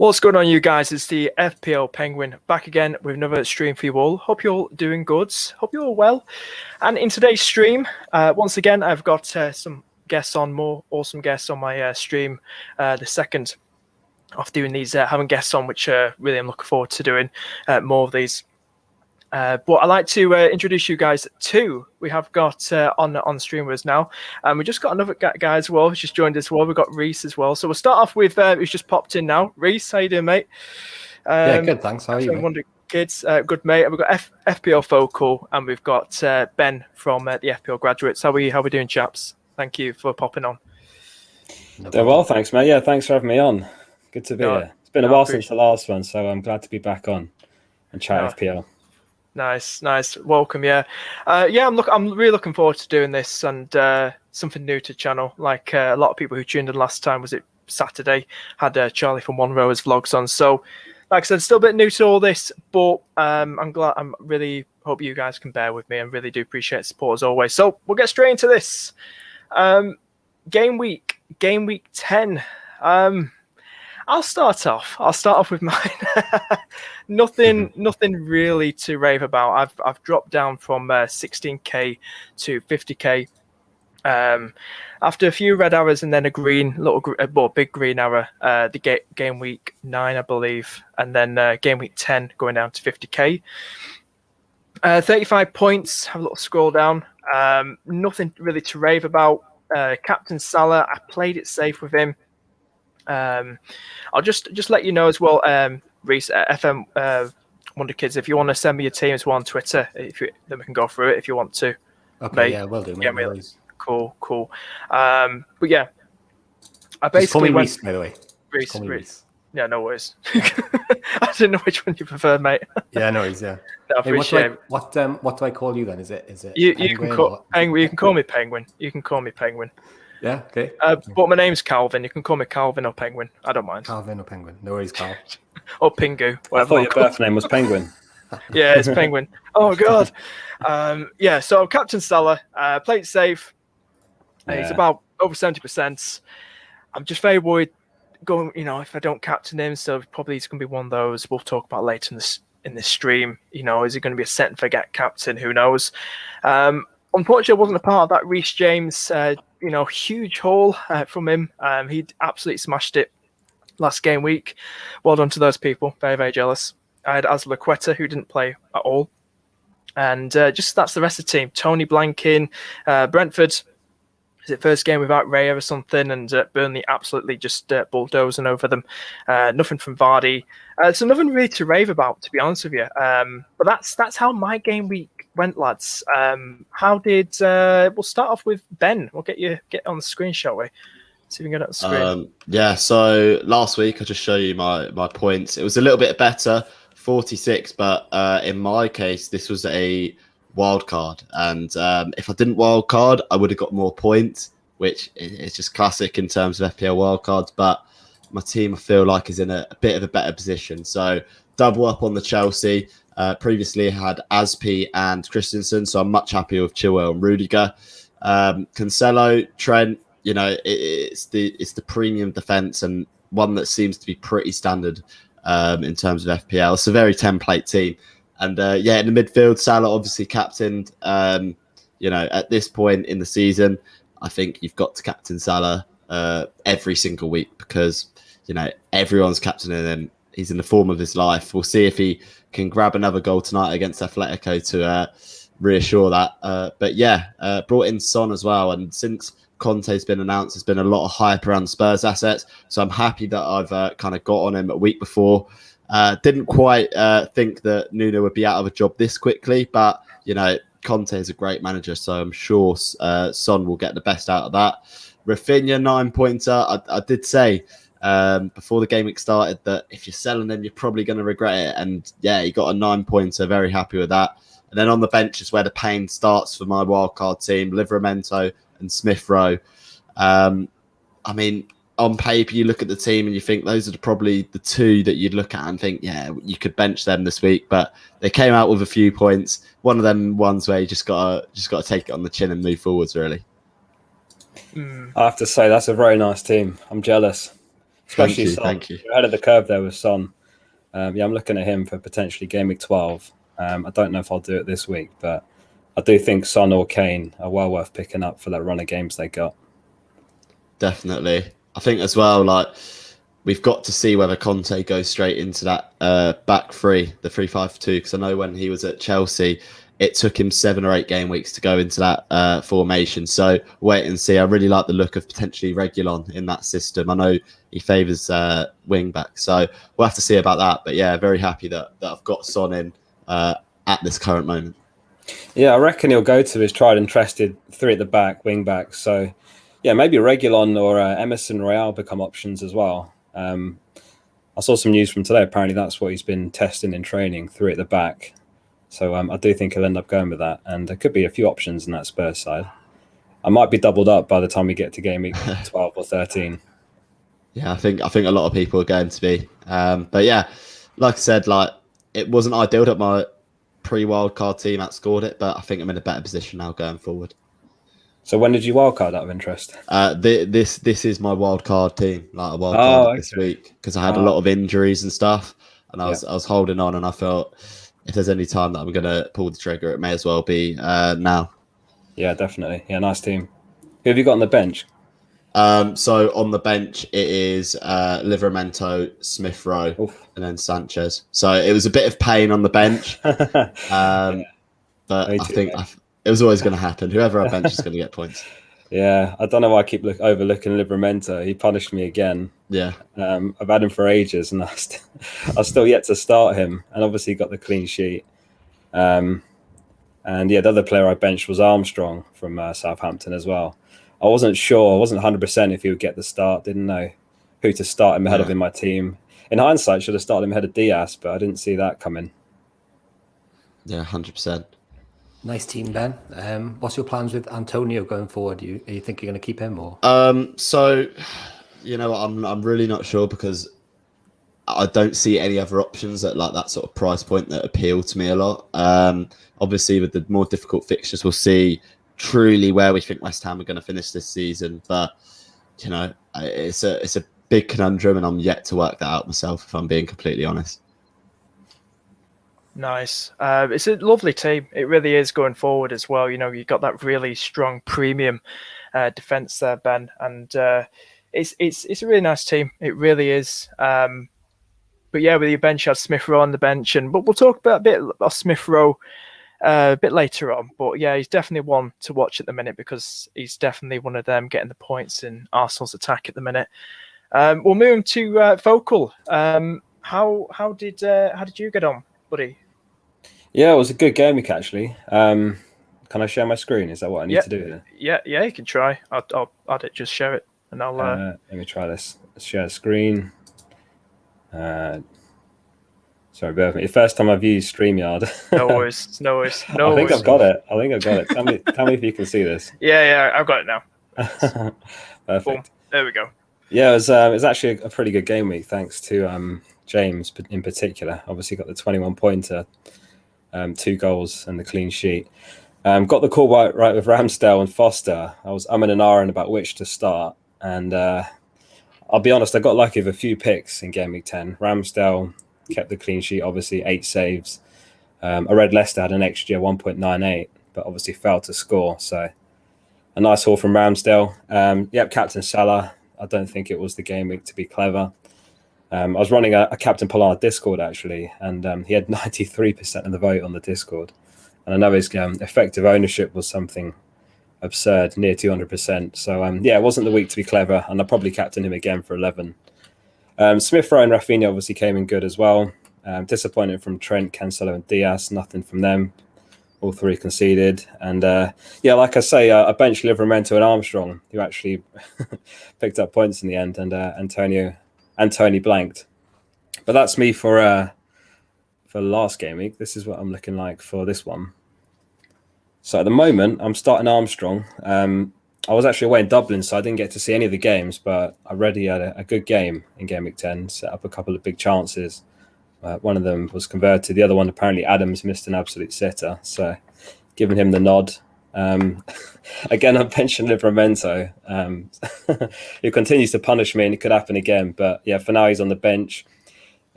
What's going on, you guys? It's the FPL Penguin back again with another stream for you all. Hope you're all doing good. Hope you're all well. And in today's stream, once again, I've got some guests on, more awesome guests on my stream. The second of doing these, having guests on, which really I'm looking forward to doing more of these. But I'd like to introduce you guys to, we have got on the stream with us now. We just got another guy as well who's just joined us as well. We've got Rhys as well. So we'll start off with who's just popped in now. Rhys, how you doing, mate? Yeah, good, thanks. How are you, mate? Kids, good, mate. We've got FPL Focal and we've got Ben from the FPL Graduates. How are we doing, chaps? Thank you for popping on. Doing well, thanks, mate. Yeah, thanks for having me on. Good to be here. It's been a while since the last one, so I'm glad to be back on and chat FPL. Nice. Welcome, yeah. I'm really looking forward to doing this and something new to the channel. Like a lot of people who tuned in last time, was it Saturday, had Charlie from One Rower's vlogs on. So, like I said, still a bit new to all this, but I'm glad. I'm really hope you guys can bear with me. I really do appreciate the support as always. So we'll get straight into this. Game week 10. I'll start off with mine. Nothing really to rave about. I've dropped down from 16k to 50k. After a few red arrows and then a big green arrow. The game week 9, I believe, and then game week 10 going down to 50k. 35 points. Have a little scroll down. Nothing really to rave about. Captain Salah, I played it safe with him. I'll just let you know as well, Rhys, FM Wonder Kids, if you want to send me your team as well on Twitter, then we can go through it if you want to. Okay, mate. Yeah, will do. Yeah, really. Cool. But yeah, I basically call me Rhys, by the way. Rhys. Yeah, no worries. I didn't know which one you prefer, mate. Yeah, no worries. Yeah. No, I appreciate it. What do I call you then? Is it? You can call Penguin. You can call me Penguin. Yeah, okay. But my name's Calvin. You can call me Calvin or Penguin. I don't mind. Calvin or Penguin. No worries, Carl. Or Pingu. I thought your birth name was Penguin. Yeah, it's Penguin. Oh, God. So Captain Salah, played safe. He's about over 70%. I'm just very worried going, if I don't captain him. So probably he's going to be one of those we'll talk about later in this stream. Is he going to be a set and forget captain? Who knows? Unfortunately, I wasn't a part of that Rhys James, huge haul from him. He absolutely smashed it last game week. Well done to those people. Very, very jealous. I had Azlaqueta, who didn't play at all. And just that's the rest of the team. Tony Blankin, Brentford. Is it first game without Raya or something? And Burnley absolutely just bulldozing over them. Nothing from Vardy. So nothing really to rave about, to be honest with you. But that's how my game week went, lads. How did we'll start off with Ben. We'll get on the screen, shall we? See if we can get on the screen. So last week I'll just show you my points. It was a little bit better, 46, but in my case this was a wild card, and if I didn't wild card I would have got more points, which is just classic in terms of FPL wild cards. But my team I feel like is in a bit of a better position, so double up on the Chelsea. Previously had Aspi and Christensen, so I'm much happier with Chilwell and Rudiger. Cancelo, Trent, it's the premium defense and one that seems to be pretty standard in terms of FPL. It's a very template team. And in the midfield, Salah obviously captained. At this point in the season, I think you've got to captain Salah every single week because everyone's captaining him. He's in the form of his life. We'll see if he can grab another goal tonight against Atletico to reassure that. Brought in Son as well. And since Conte's been announced, there's been a lot of hype around Spurs assets. So I'm happy that I've kind of got on him a week before. Didn't quite think that Nuno would be out of a job this quickly, but Conte is a great manager, so I'm sure Son will get the best out of that. Rafinha 9-pointer. I did say before the game week started that if you're selling him, you're probably going to regret it, and he got a 9-pointer. Very happy with that. And then on the bench is where the pain starts for my wildcard team: Livramento and Smith Rowe. On paper, you look at the team and you think those are probably the two that you'd look at and think, you could bench them this week. But they came out with a few points. One of them ones where you just got to take it on the chin and move forwards, really. I have to say, that's a very nice team. I'm jealous. especially Son. Thank you. You're ahead of the curve there with Son. Yeah, I'm looking at him for potentially Game Week 12. I don't know if I'll do it this week, but I do think Son or Kane are well worth picking up for that run of games they got. Definitely. I think as well, like, we've got to see whether Conte goes straight into that back three, the 3-5-2, because I know when he was at Chelsea, it took him 7 or 8 game weeks to go into that formation. So wait and see. I really like the look of potentially Reguilon in that system. I know he favours wing back, so we'll have to see about that. But yeah, very happy that I've got Son in at this current moment. Yeah, I reckon he'll go to his tried and trusted 3 at the back, wing back. So yeah, maybe Reguilon or Emerson Royale become options as well. I saw some news from today. Apparently that's what he's been testing in training, 3 at the back. So I do think he'll end up going with that. And there could be a few options in that Spurs side. I might be doubled up by the time we get to game week 12 or 13. Yeah, I think a lot of people are going to be. But yeah, like I said, like, it wasn't ideal that my pre-wildcard team outscored it, but I think I'm in a better position now going forward. So when did you wildcard out of interest? This is my wildcard team, like a wildcard this week, because I had a lot of injuries and stuff, and I was holding on, and I felt if there's any time that I'm going to pull the trigger, it may as well be now. Yeah, definitely. Yeah, nice team. Who have you got on the bench? So on the bench, it is Livramento, Smith Rowe, and then Sanchez. So it was a bit of pain on the bench, but I think it was always going to happen. Whoever I bench is going to get points. Yeah, I don't know why I keep overlooking Livramento. He punished me again. Yeah. I've had him for ages, and I've still yet to start him. And obviously got the clean sheet. And yeah, the other player I benched was Armstrong from Southampton as well. I wasn't sure. I wasn't 100% if he would get the start. Didn't know who to start him ahead of in my team. In hindsight, should have started him ahead of Diaz, but I didn't see that coming. Yeah, 100%. Nice team, Ben. What's your plans with Antonio going forward? Are you think you're going to keep him or? So, you know, I'm really not sure, because I don't see any other options at like that sort of price point that appeal to me a lot. Obviously, with the more difficult fixtures, we'll see truly where we think West Ham are going to finish this season. But you know, it's a big conundrum, and I'm yet to work that out myself, if I'm being completely honest. Nice. It's a lovely team. It really is, going forward as well. You know, you've got that really strong premium defence there, Ben, and it's a really nice team. It really is. But yeah, with your bench, you had Smith Rowe on the bench, but we'll talk about a bit of Smith Rowe a bit later on. But yeah, he's definitely one to watch at the minute, because he's definitely one of them getting the points in Arsenal's attack at the minute. We'll move on to Focal. How did you get on, buddy? Yeah, it was a good game week actually. Can I share my screen? Is that what I need to do? Yeah, you can try. I'll just share it, and I'll. Let me try this. Let's share screen. Sorry, bear with me. The first time I've used StreamYard. No worries. I think I've got it. Tell me if you can see this. Yeah, I've got it now. Perfect. Boom. There we go. Yeah, it was actually a pretty good game week, thanks to James in particular. Obviously got the 21-pointer, 2 goals and the clean sheet. Got the call right with Ramsdale and Foster. I was umming and ahhing about which to start, and I'll be honest, I got lucky with a few picks in game week 10. Ramsdale kept the clean sheet, obviously 8 saves. I read Leicester had an XG of 1.98, but obviously failed to score. So a nice haul from Ramsdale. Captain Salah. I don't think it was the game week to be clever. I was running a Captain Pollard Discord actually, and he had 93% of the vote on the Discord. And I know his effective ownership was something absurd, near 200%. So it wasn't the week to be clever, and I probably captained him again for 11. Smith Rowe and Rafinha obviously came in good as well. Disappointed from Trent, Cancelo and Diaz, nothing from them. All 3 conceded. And like I say, I benched Livramento and Armstrong, who actually picked up points in the end, and Tony blanked. But that's me for last game week. This is what I'm looking like for this one. So at the moment, I'm starting Armstrong. I was actually away in Dublin, so I didn't get to see any of the games, but I already had a good game in game week 10, set up a couple of big chances. One of them was converted. The other one, apparently Adams missed an absolute sitter. So giving him the nod. Again, I'm benching Livramento, who continues to punish me, and it could happen again. But yeah, for now, he's on the bench.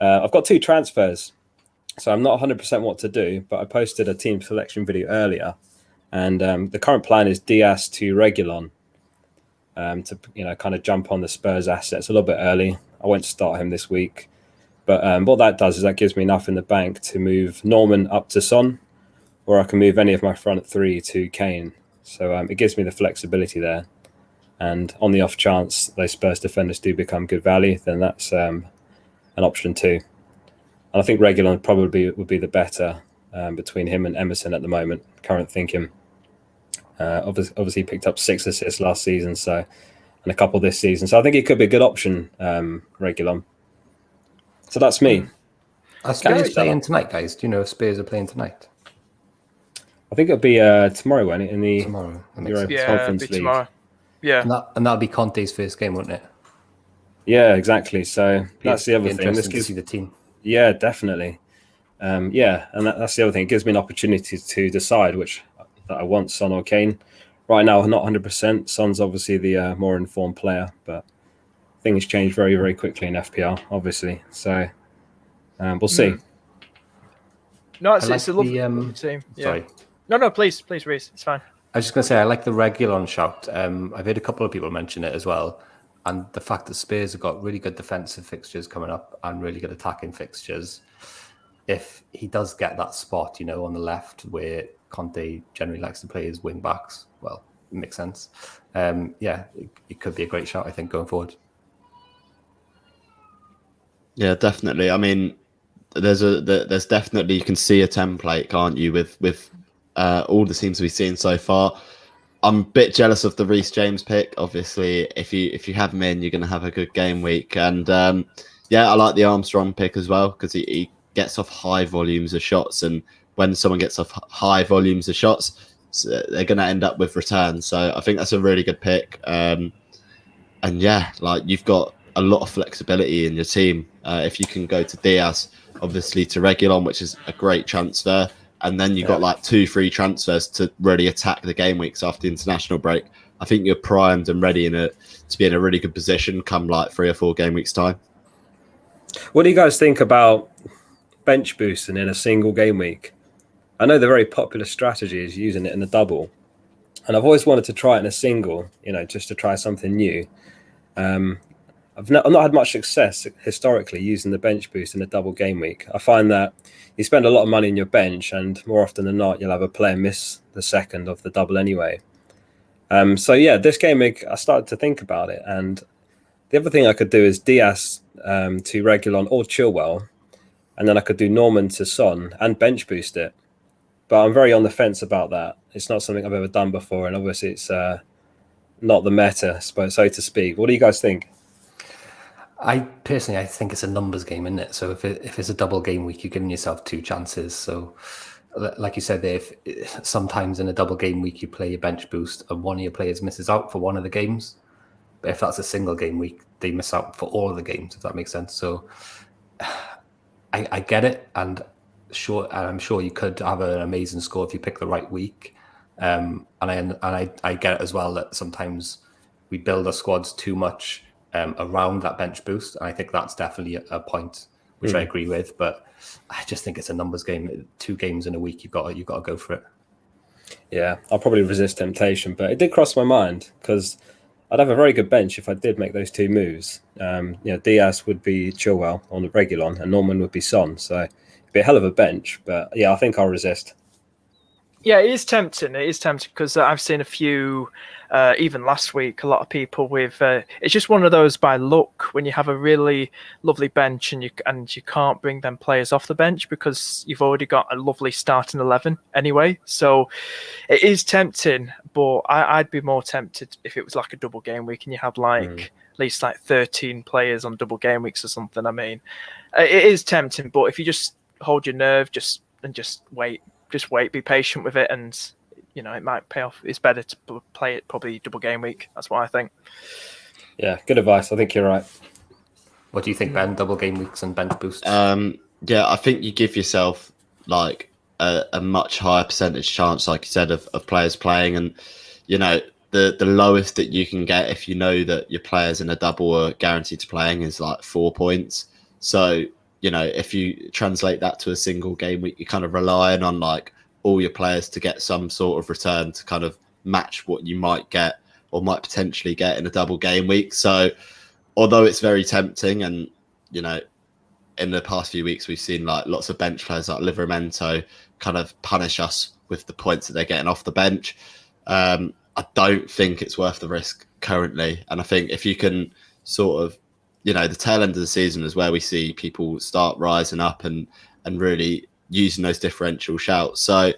I've got 2 transfers, so I'm not 100% what to do, but I posted a team selection video earlier, and the current plan is Diaz to Reguilon, to kind of jump on the Spurs assets a little bit early. I won't start him this week, but what that does is that gives me enough in the bank to move Norman up to Son, or I can move any of my front 3 to Kane. So it gives me the flexibility there. And on the off chance those Spurs defenders do become good value, then that's an option too. And I think Reguilon probably would be the better between him and Emerson at the moment, current thinking. Obviously he picked up 6 assists last season, and a couple this season. So I think it could be a good option, Reguilon. So that's me. Are Spurs playing tonight, guys? Do you know if Spurs are playing tonight? I think it'll be tomorrow, won't it? In the Conference League. Tomorrow. Yeah. And that'll be Conte's first game, won't it? Yeah, exactly. So that's the other thing. This gives you the team. Yeah, definitely. And that's the other thing. It gives me an opportunity to decide that I want, Son or Kane. Right now, not 100%. Son's obviously the more informed player, but things change very, very quickly in FPL, obviously. So we'll see. No, it's a lovely team. Yeah. Sorry. No, please, Rhys. It's fine. I was just going to say, I like the Reguilon shout. I've heard a couple of people mention it as well. And the fact that Spurs have got really good defensive fixtures coming up and really good attacking fixtures. If he does get that spot, on the left where Conte generally likes to play his wing backs, well, it makes sense. It could be a great shout, I think, going forward. Yeah, definitely. I mean, there's definitely, you can see a template, can't you, with all the teams we've seen so far. I'm a bit jealous of the Rhys James pick. Obviously, if you have him in, you're going to have a good game week. And I like the Armstrong pick as well, because he gets off high volumes of shots. And when someone gets off high volumes of shots, they're going to end up with returns. So I think that's a really good pick. You've got a lot of flexibility in your team. If you can go to Diaz, obviously to Reguilon, which is a great transfer. And then you've got like 2 free transfers to really attack the game weeks after the international break. I think you're primed and ready to be in a really good position come like 3 or 4 game weeks time. What do you guys think about bench boosting in a single game week? I know the very popular strategy is using it in a double. And I've always wanted to try it in a single, just to try something new. I've not had much success historically using the bench boost in a double game week. I find that you spend a lot of money on your bench, and more often than not, you'll have a player miss the second of the double anyway. This game week, I started to think about it. And the other thing I could do is Diaz to Reguilon or Chilwell, and then I could do Norman to Son and bench boost it. But I'm very on the fence about that. It's not something I've ever done before, and obviously it's not the meta, so to speak. What do you guys think? I think it's a numbers game, isn't it? So if it's a double game week, you're giving yourself 2 chances. So like you said, if sometimes in a double game week you play your bench boost and one of your players misses out for one of the games. But if that's a single game week, they miss out for all of the games, if that makes sense. So I get it, and I'm sure you could have an amazing score if you pick the right week. And I get it as well that sometimes we build our squads too much around that bench boost, and I think that's definitely a point which I agree with. But I just think it's a numbers game. 2 games in a week, you've got to go for it. Yeah, I'll probably resist temptation, but it did cross my mind because I'd have a very good bench if I did make those 2 moves. Diaz would be Chilwell on the Reguilon, and Norman would be Son. So it'd be a hell of a bench. But yeah, I think I'll resist. Yeah, it is tempting. Because I've seen a few, even last week, a lot of people with. It's just one of those by luck when you have a really lovely bench and you can't bring them players off the bench because you've already got a lovely starting 11 anyway. So it is tempting, but I'd be more tempted if it was like a double game week and you had at least like 13 players on double game weeks or something. I mean, it is tempting, but if you just hold your nerve, just wait. Just wait, be patient with it, and it might pay off. It's better to play it probably double game week. That's what I think. Yeah, good advice. I think you're right. What do you think, Ben? Double game weeks and bench boosts? I think you give yourself like a much higher percentage chance, like you said, of players playing. And, you know, the lowest that you can get if you know that your players in a double are guaranteed to playing is like 4 points. So, you know, if you translate that to a single game week, you're kind of relying on like all your players to get some sort of return to kind of match what you might get or might potentially get in a double game week. So although it's very tempting, and, you know, in the past few weeks, we've seen like lots of bench players like Livramento kind of punish us with the points that they're getting off the bench. I don't think it's worth the risk currently. And I think if you can sort of, you know, the tail end of the season is where we see people start rising up and really using those differential shouts. So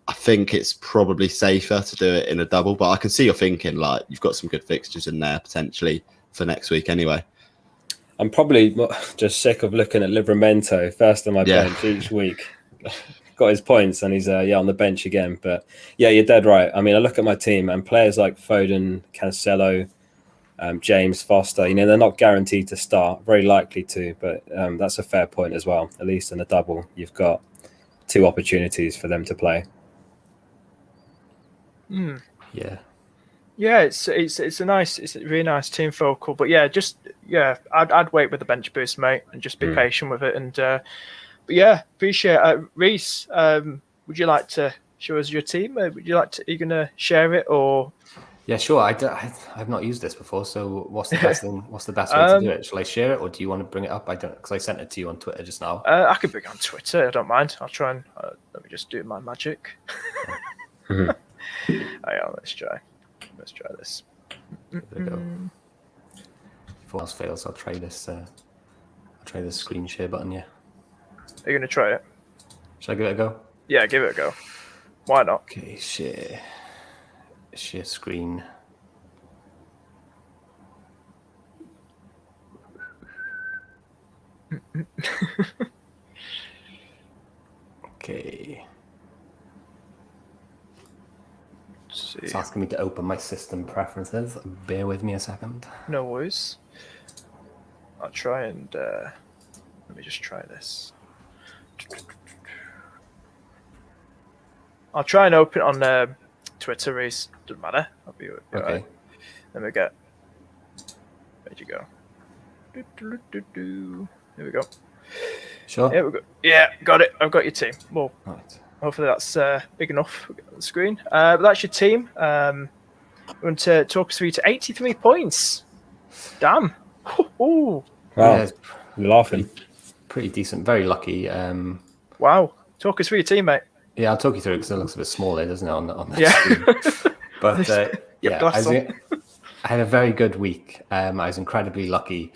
I think it's probably safer to do it in a double, but I can see you're thinking like you've got some good fixtures in there potentially for next week anyway. I'm probably just sick of looking at Livramento first on my bench each week. Got his points and he's on the bench again. But yeah, you're dead right. I mean, I look at my team and players like Foden, Cancelo, James, Foster, you know, they're not guaranteed to start, very likely to, but that's a fair point as well. At least in a double, you've got 2 opportunities for them to play. Yeah. Yeah, it's a really nice team focal, but I'd wait with the bench boost, mate, and just be patient with it. And but yeah, appreciate it. Rhys, would you like to show us your team? Are you gonna share it or? Yeah, sure. I've not used this before, so what's the best thing? What's the best way to do it? Shall I share it, or do you want to bring it up? I don't, because I sent it to you on Twitter just now. I could bring it on Twitter. I don't mind. I'll try and let me just do my magic. Let's try. Let's try this. There we go. If all else fails, I'll try this. I'll try the screen share button. Yeah. Are you gonna try it? Should I give it a go? Yeah, give it a go. Why not? Okay, share screen. Okay. It's asking me to open my system preferences. Bear with me a second. No worries. I'll try and let me just try this. I'll try and open it on Twitter, Rhys. Doesn't matter. I'll be okay. Right. Let me get. Where'd you go? Here we go. Sure. Here we go. Yeah, got it. I've got your team. Well, right. Hopefully that's big enough on the screen. But that's your team. We want to talk us through to 83 points. Damn. Ooh. Wow. Yeah, You're laughing. Pretty decent. Very lucky. Wow. Talk us through your team, mate. Yeah, I'll talk you through it because it looks a bit smaller, doesn't it, on the screen? But I had a very good week. I was incredibly lucky.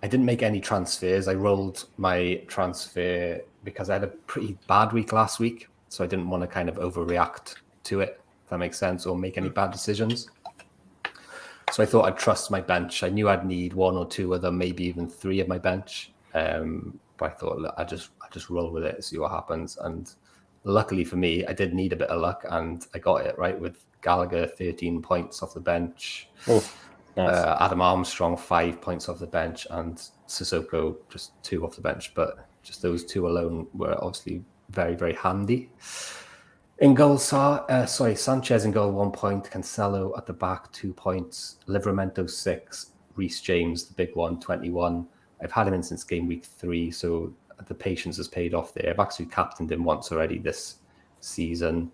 I didn't make any transfers. I rolled my transfer because I had a pretty bad week last week. So I didn't want to kind of overreact to it, if that makes sense, or make any bad decisions. So I thought I'd trust my bench. I knew I'd need 1 or 2 of them, maybe even 3 of my bench. But I thought, look, I just roll with it, see what happens. And luckily for me, I did need a bit of luck, and I got it right with Gallagher 13 points off the bench. Oh, nice. Adam Armstrong 5 points off the bench, and Sissoko just 2 off the bench. But just those 2 alone were obviously very, very handy. In goal, Sanchez in goal 1 point, Cancelo at the back 2 points, Livramento 6, Rhys James, the big one, 21. I've had him in since game week 3, so the patience has paid off there. I've actually captained him once already this season.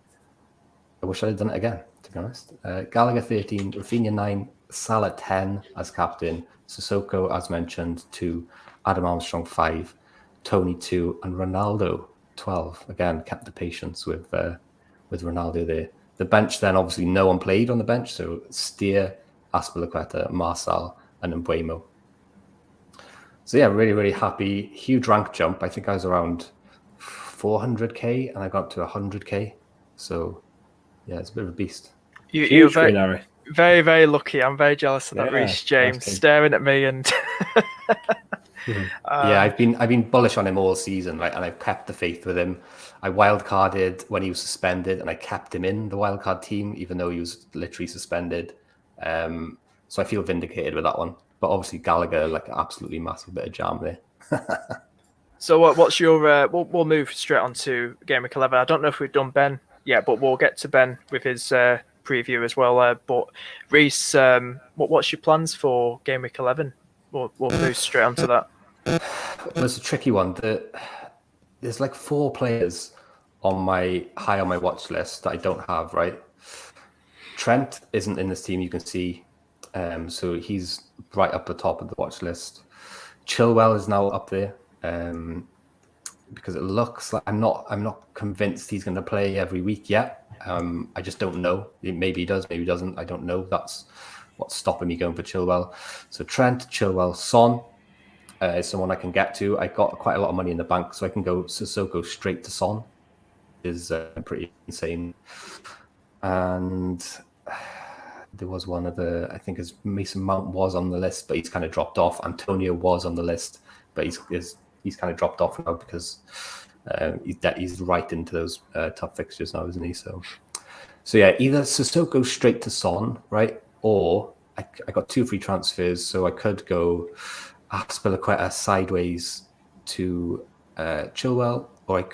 I wish I had done it again, to be honest. Gallagher 13, Rafinha 9, Salah 10 as captain, Sissoko, as mentioned, 2, Adam Armstrong 5, Tony 2, and Ronaldo 12. Again, kept the patience with Ronaldo there. The bench then, obviously, no one played on the bench, so Steer, Azpilicueta, Marçal, and Mbeumo. So yeah, really, really happy. Huge rank jump. I think I was around 400k, and I got up to 100k. So yeah, it's a bit of a beast. You're very, very, very lucky. I'm very jealous of that, Rhys James, staring at me and. Yeah, I've been bullish on him all season, right? And I've kept the faith with him. I wildcarded when he was suspended, and I kept him in the wildcard team, even though he was literally suspended. So I feel vindicated with that one. But obviously Gallagher, like, absolutely massive bit of jam there. So what's your? We'll move straight on to Game Week 11. I don't know if we've done Ben yet, but we'll get to Ben with his preview as well. But Rhys, what's your plans for Game Week 11? We'll move straight on to that. Well, it's a tricky one. There's like 4 players on my watch list that I don't have. Right, Trent isn't in this team. You can see, so he's right up the top of the watch list. Chilwell is now up there. Because it looks like I'm not convinced he's going to play every week yet. I just don't know. Maybe he does, maybe he doesn't. I don't know. That's what's stopping me going for Chilwell. So Trent, Chilwell, Son is someone I can get to. I got quite a lot of money in the bank, so I can go Sissoko straight to Son. Is pretty insane. And there was one of the, I think as Mason Mount was on the list, but he's kind of dropped off. Antonio was on the list, but he's kind of dropped off now because he's right into those tough fixtures now, isn't he? So yeah, either Sissoko straight to Son, right? Or I got 2 free transfers, so I could go Aspilicueta sideways to Chilwell, or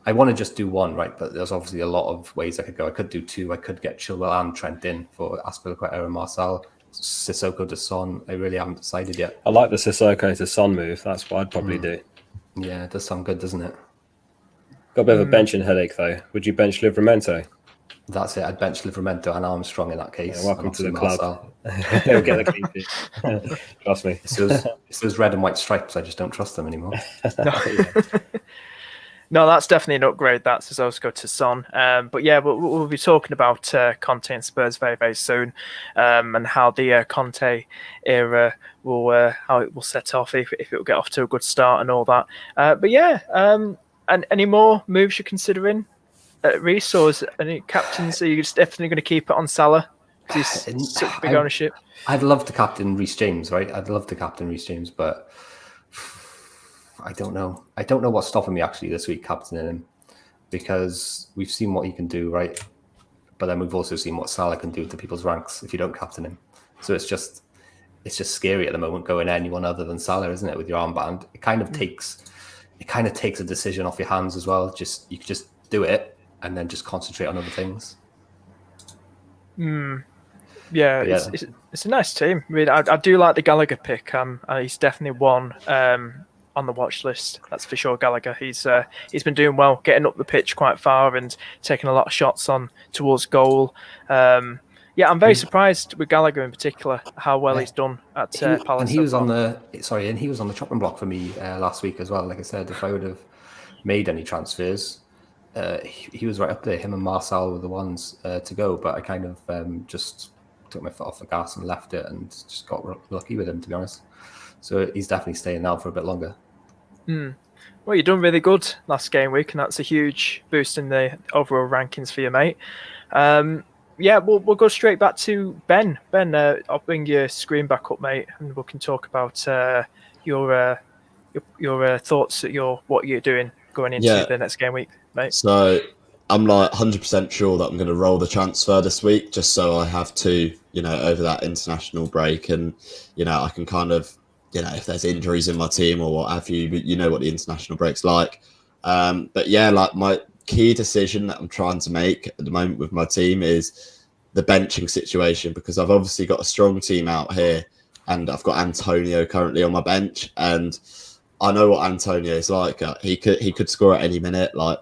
I want to just do one, right? But there's obviously a lot of ways I could go. I could do 2. I could get Chilwell and Trent in for Aspilicueta and Marcel. Sissoko to Son. I really haven't decided yet. I like the Sissoko to Son move. That's what I'd probably do. Yeah, it does sound good, doesn't it? Got a bit of a benching headache though. Would you bench Livramento? That's it. I'd bench Livramento and Armstrong in that case. Yeah, welcome to the club. He'll get the clean sheet. Trust me. It's those red and white stripes. I just don't trust them anymore. No, that's definitely an upgrade. That's Sissoko to Son. But yeah, we'll be talking about Conte and Spurs very, very soon, and how the Conte era will how it will set off if it will get off to a good start and all that. But yeah, and any more moves you're considering, Rhys, or is any captains? Are you just definitely going to keep it on Salah because he's such big ownership? I'd love to captain Rhys James, right? I'd love to captain Rhys James, but I don't know. I don't know what's stopping me actually this week captaining him, because we've seen what he can do, right? But then we've also seen what Salah can do to people's ranks if you don't captain him. So it's just scary at the moment going anyone other than Salah, isn't it? With your armband, it kind of takes a decision off your hands as well. You could just do it and then just concentrate on other things. Yeah, it's a nice team. I mean, I do like the Gallagher pick. He's definitely one on the watch list. That's for sure. Gallagher. He's been doing well, getting up the pitch quite far and taking a lot of shots on towards goal. Yeah, I'm very surprised with Gallagher in particular how well he's done at Palace. And he was on the chopping block for me last week as well. Like I said, if I would have made any transfers, he was right up there. Him and Marcel were the ones to go, but I kind of just took my foot off the gas and left it, and just got lucky with him, to be honest. So he's definitely staying now for a bit longer. Well, you've done really good last game week, and that's a huge boost in the overall rankings for you, mate. Yeah, we'll go straight back to Ben. Ben, I'll bring your screen back up, mate, and we can talk about your thoughts at what you're doing going into the next game week, mate. So I'm like 100% sure that I'm going to roll the transfer this week, just so I have to, over that international break, and I can kind of, if there's injuries in my team or what have you, but you know what the international break's like. But yeah, like my key decision that I'm trying to make at the moment with my team is the benching situation, because I've obviously got a strong team out here, and I've got Antonio currently on my bench, and I know what Antonio is like. He could score at any minute. Like,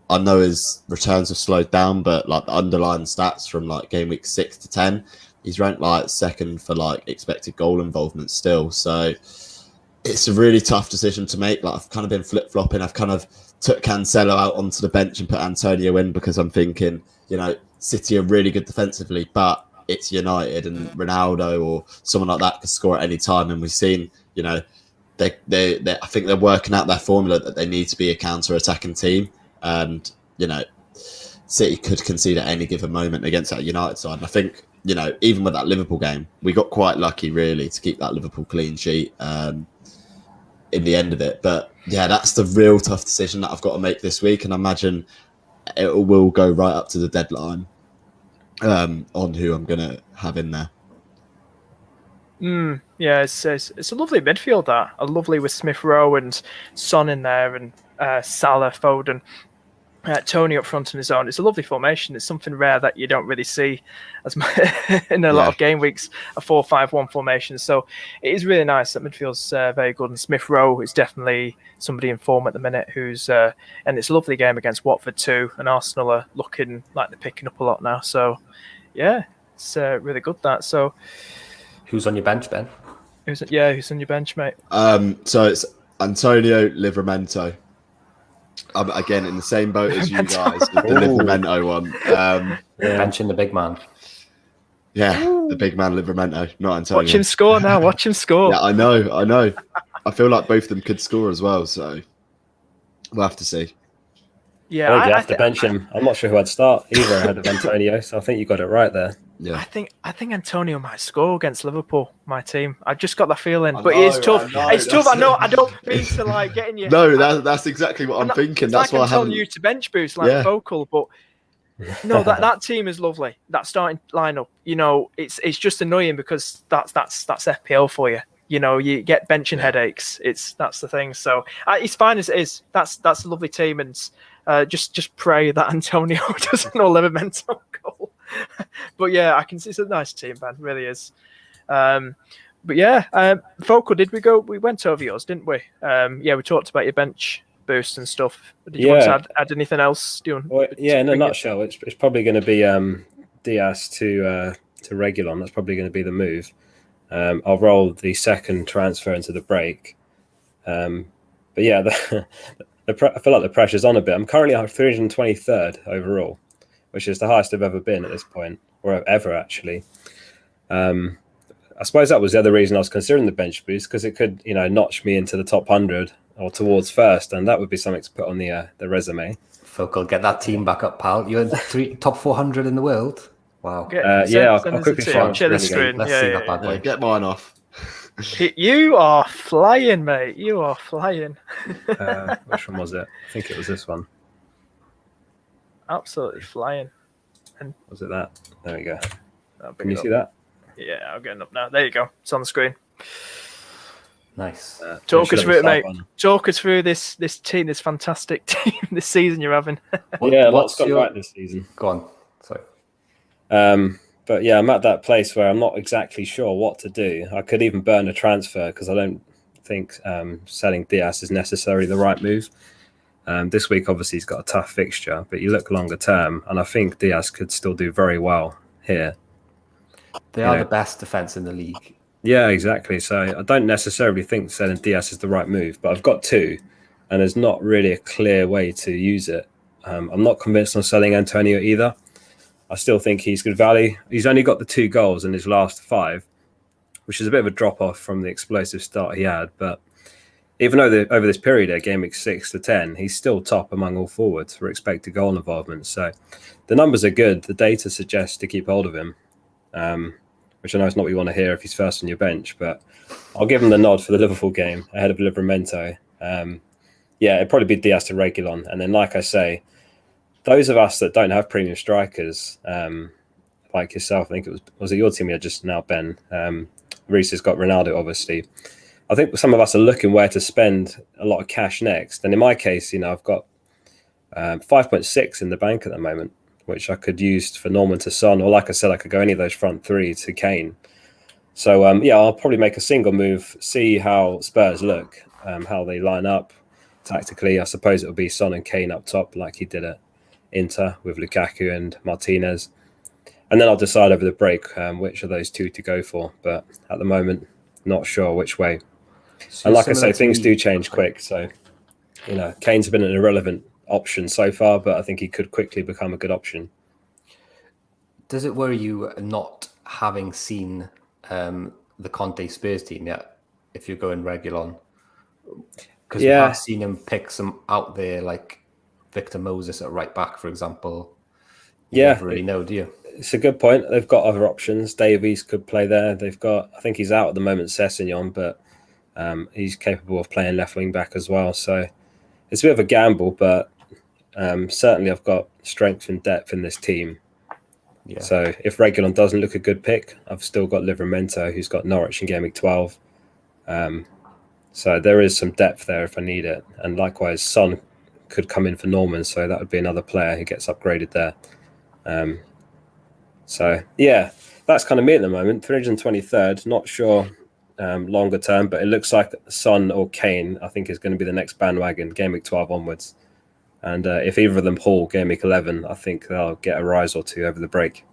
I know his returns have slowed down, but like the underlying stats from like game week 6 to 10, he's ranked like second for like expected goal involvement still. So it's a really tough decision to make. Like, I've kind of been flip-flopping. I've kind of took Cancelo out onto the bench and put Antonio in, because I'm thinking, City are really good defensively, but it's United, and Ronaldo or someone like that could score at any time. And we've seen, I think they're working out their formula that they need to be a counter-attacking team. And, City could concede at any given moment against that United side. And I think, even with that Liverpool game, we got quite lucky, really, to keep that Liverpool clean sheet in the end of it. But yeah, that's the real tough decision that I've got to make this week. And I imagine it will go right up to the deadline on who I'm going to have in there. Yeah, it's a lovely midfield. That a lovely with Smith Rowe and Son in there, and Salah, Foden, Tony up front on his own. It's a lovely formation. It's something rare that you don't really see as much in a lot of game weeks. A 4-5-1 formation. So it is really nice. That midfield's very good, and Smith Rowe is definitely somebody in form at the minute. Who's and it's a lovely game against Watford too. And Arsenal are looking like they're picking up a lot now. So yeah, it's really good. That so. Who's on your bench, Ben? Who's on your bench, mate? So it's Antonio Livramento. I'm again in the same boat as you guys with the Livramento one. Benching the big man. Yeah, the big man Livramento, not Antonio. Watch him score now. Watch him score. Yeah, I know. I feel like both of them could score as well, so we'll have to see. Yeah, I have to bench him. I'm not sure who I'd start either ahead of Antonio, so I think you got it right there. Yeah, I think Antonio might score against Liverpool, my team. I just got that feeling, but it's tough. It's tough. I know. I don't mean to like getting you. No, that's exactly what I'm thinking. That's why I'm telling you to bench boost like vocal, but no, that team is lovely. That starting lineup, it's just annoying because that's FPL for you. You get benching headaches. That's the thing. So it's fine as it is. That's a lovely team, and just pray that Antonio doesn't know Livramento goal. But yeah, I can see it's a nice team, man. It really is. But yeah, Focal, we went over yours, didn't we? Yeah, we talked about your bench boost and stuff. Did you want to add anything else? In a nutshell, it's probably going to be Diaz to Reguilon. That's probably going to be the move. I'll roll the second transfer into the break. But yeah, I feel like the pressure's on a bit. I'm currently 323rd overall, which is the highest I've ever been at this point, or ever actually. I suppose that was the other reason I was considering the bench boost, because it could, notch me into the top 100 or towards first, and that would be something to put on the resume. Focal, get that team back up, pal. You're in top 400 in the world. Wow. I'll quickly share the screen. Let's see that bad boy. Get mine off. You are flying, mate. You are flying. Which one was it? I think it was this one. Absolutely flying. And was it that? There we go. Can you see that? Yeah, I'm getting up now. There you go. It's on the screen. Nice. Talk us through it, mate. Talk us through this team, this fantastic team, this season you're having. Lots gone right this season. Go on. Sorry. But yeah, I'm at that place where I'm not exactly sure what to do. I could even burn a transfer because I don't think selling Diaz is necessarily the right move. This week, obviously, he's got a tough fixture, but you look longer term, and I think Diaz could still do very well here. They are the best defense in the league. Yeah, exactly. So I don't necessarily think selling Diaz is the right move, but I've got two, and there's not really a clear way to use it. I'm not convinced on selling Antonio either. I still think he's good value. He's only got the 2 goals in his last 5, which is a bit of a drop-off from the explosive start he had. But even though over this period, game week 6 to 10, he's still top among all forwards for expected goal involvement. So the numbers are good. The data suggests to keep hold of him, which I know is not what you want to hear if he's first on your bench. But I'll give him the nod for the Liverpool game ahead of Livramento. It'd probably be Diaz to Reguilon. And then, like I say, those of us that don't have premium strikers, like yourself, I think was it your team you had just now, Ben? Rhys has got Ronaldo, obviously. I think some of us are looking where to spend a lot of cash next. And in my case, I've got 5.6 in the bank at the moment, which I could use for Norman to Son, or like I said, I could go any of those front 3 to Kane. So, I'll probably make a single move, see how Spurs look, how they line up tactically. I suppose it'll be Son and Kane up top like he did at Inter with Lukaku and Martinez, and then I'll decide over the break which of those 2 to go for, but at the moment not sure which way. So and like I say, things do change quick, so Kane's been an irrelevant option so far, but I think he could quickly become a good option. Does it worry you not having seen the Conte Spurs team yet, if you're going Reguilon? Because we have seen him pick some out there like Victor Moses at right back, for example. You never really know, do you? It's a good point. They've got other options. Davies could play there. They've got, I think he's out at the moment, Sessegnon, but he's capable of playing left wing back as well. So it's a bit of a gamble, but certainly I've got strength and depth in this team. Yeah. So if Reguilon doesn't look a good pick, I've still got Livramento, who's got Norwich in Game Week 12. So there is some depth there if I need it. And likewise, Son could come in for Norman, so that would be another player who gets upgraded there. So yeah, that's kind of me at the moment. 323rd, not sure longer term, but it looks like Son or Kane, I think, is going to be the next bandwagon, Game Week 12 onwards. And if either of them haul Game Week 11, I think they'll get a rise or two over the break.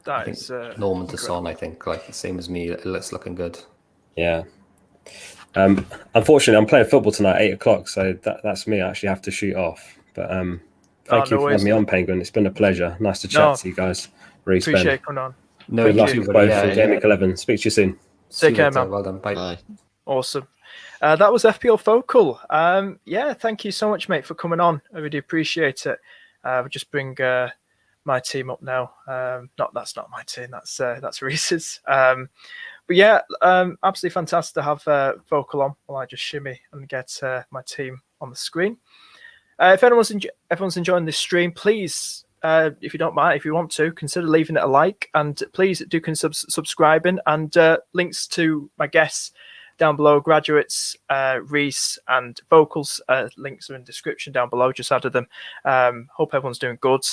That is Norman to Son, I think, like the same as me, it's looking good. Yeah. Unfortunately, I'm playing football tonight at 8 o'clock, so that's me. I actually have to shoot off. But thank you for having me on, Penguin. It's been a pleasure. Nice to chat to you guys. Rhys, appreciate coming on. No, good luck too, both yeah, for Game Week 11. Speak to you soon. Take care, man. Well done. Bye. Bye. Awesome. That was FPL Focal. Yeah, thank you so much, mate, for coming on. I really appreciate it. We'll just bring my team up now. That's not my team. That's Rhys's. But yeah, absolutely fantastic to have Focal on while I just shimmy and get my team on the screen. If everyone's enjoying this stream, please, if you don't mind, if you want to, consider leaving it a like, and please do consider subscribing. And links to my guests down below, Graduates, Rhys, and Vocals. Links are in the description down below. Just added them. Hope everyone's doing good.